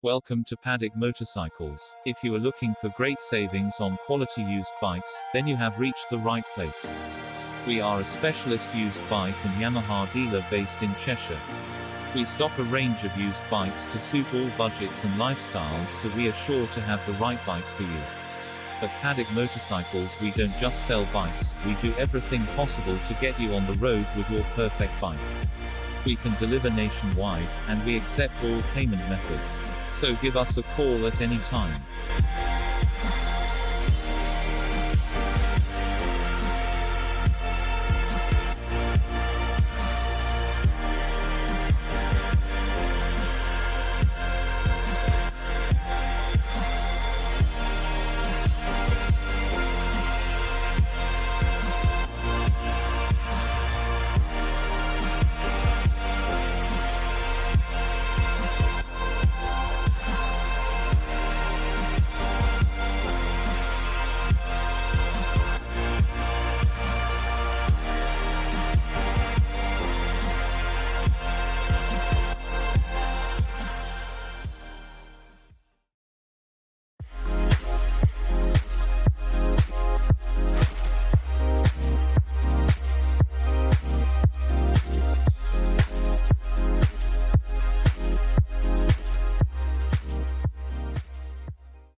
Welcome to Paddock Motorcycles. If you are looking for great savings on quality used bikes, then you have reached the right place. We are a specialist used bike and YAMAHA dealer based in Cheshire. We stock a range of used bikes to suit all budgets and lifestyles, so we are sure to have the right bike for you. At Paddock Motorcycles, we don't just sell bikes, we do everything possible to get you on the road with your perfect bike. We can deliver nationwide, and we accept all payment methods. So give us a call at any time.